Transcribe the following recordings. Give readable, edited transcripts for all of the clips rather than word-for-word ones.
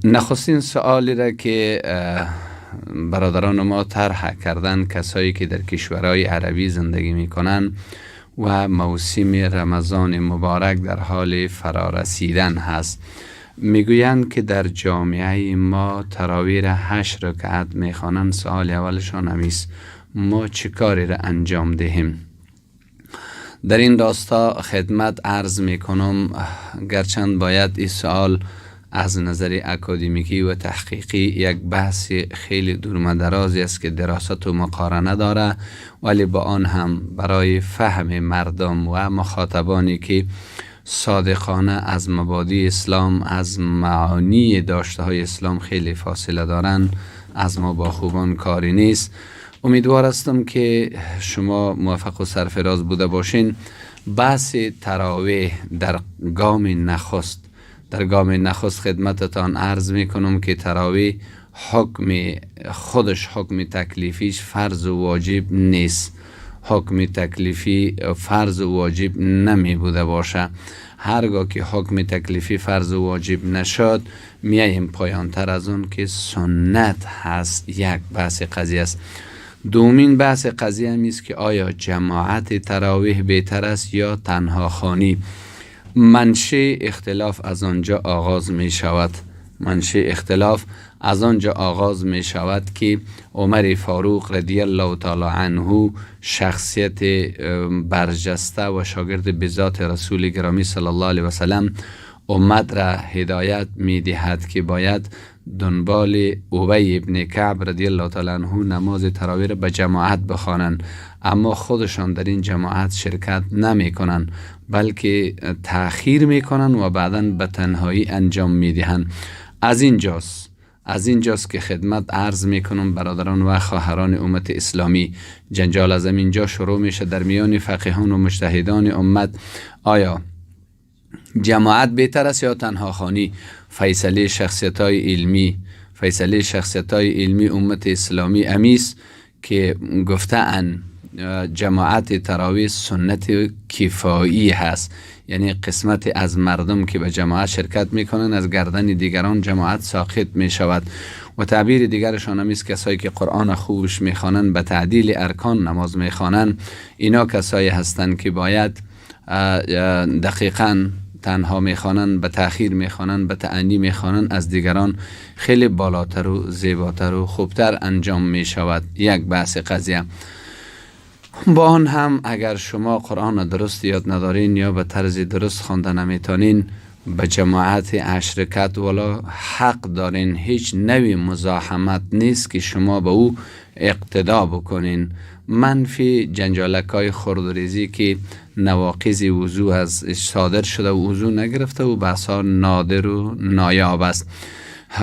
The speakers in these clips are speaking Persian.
نخستین سوالی را که برادران ما طرح کردن، کسایی که در کشورهای عربی زندگی می کنند و موسم رمضان مبارک در حال فرارسیدن هست، میگویند که در جامعه ما تراویح را 8 رکعت میخوانند. سوال اولشان همیست ما چه کاری را انجام دهیم؟ در این راستا خدمت عرض میکنم، گرچند باید این سوال از نظر اکادمیکی و تحقیقی یک بحث خیلی دورمدرازی است که دراست و مقارنه داره، ولی با آن هم برای فهم مردم و مخاطبانی که صادقانه از مبادی اسلام، از معانی داشته های اسلام خیلی فاصله دارند، از ما با خوبان کاری نیست. امیدوار هستم که شما موفق و سرفراز بوده باشین. بحث تراویح در گام نخست خدمتتان عرض می کنم که تراویح حکم تکلیفیش فرض و واجب نیست. حکم تکلیفی فرض و واجب نمی بوده باشه. هرگاه که حکم تکلیفی فرض و واجب نشد، میاییم پایانتر از اون که سنت هست. یک بحث قضیه است. دومین بحث قضیه همیست که آیا جماعت تراویح بهتر است یا تنها خوانی؟ منشأ اختلاف از آنجا آغاز می شود که عمر فاروق رضی الله تعالی عنه، شخصیت برجسته و شاگرد بذات رسول گرامی صلی الله علیه و سلم، امت را هدایت می دهد که باید دنبال ابی ابن کعب رضی الله تعالی عنه نماز تراویح را به جماعت بخوانند، اما خودشان در این جماعت شرکت نمی کنند، بلکه تأخیر می کنند و بعداً به تنهایی انجام می دهند. از اینجاست که خدمت عرض می کنم برادران و خواهران امت اسلامی، جنجال از اینجا شروع میشه در میان فقیهان و مجتهدان امت. آیا جماعت بهتر است یا تنها خوانی؟ فیصله شخصیت های علمی امت اسلامی امیست که گفتن جماعت تراویح سنت کفایی هست، یعنی قسمت از مردم که به جماعت شرکت میکنن از گردن دیگران جماعت ساقط میشود. و تعبیر دیگرشان همیست کسایی که قرآن خوبش میخوانن، به تعدیل ارکان نماز میخوانن، اینا کسایی هستند که باید دقیقاً تنها میخوانن، به تأخیر میخوانن، به تأنی میخوانن، از دیگران خیلی بالاتر و زیباتر و خوبتر انجام میشود. یک بحث قضیه. با آن هم اگر شما قرآن درست یاد ندارین یا به طرز درست خوانده نمیتونین، به جماعت 8 رکعت والا حق دارین. هیچ نوی مزاحمت نیست که شما به او اقتدا بکنین. منفی جنجالکای خردریزی که نواقض وضو از صادر شده و وضو نگرفته و بحثا نادر و نایاب است.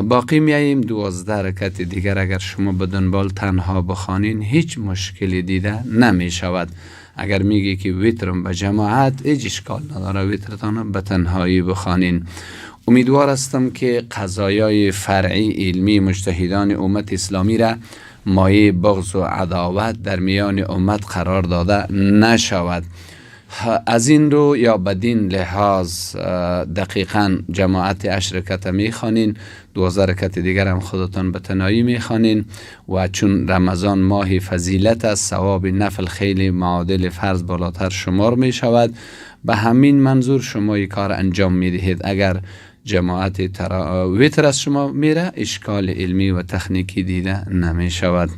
باقی میاییم 12 رکعت دیگر اگر شما به دنبال تنها بخوانین هیچ مشکلی دیده نمی شود. اگر میگی که ویترم به جماعت، هیچ اشکال نداره، ویترتان به تنهایی بخوانین. امیدوار هستم که قضایای فرعی علمی مجتهدان امت اسلامی را مایه بغض و عداوت در میان امت قرار داده نشود. از این رو یا بدین لحاظ دقیقاً جماعت 8 رکعت میخوانین، 12 رکعت دیگر هم خودتان به تنهایی میخوانین. و چون رمضان ماه فضیلت است، ثواب نفل خیلی معادل فرض بالاتر شمار می شود. به همین منظور شما این کار انجام میدهید. اگر جماعت ویتر از شما میره، اشکال علمی و تکنیکی دیده نمی شود.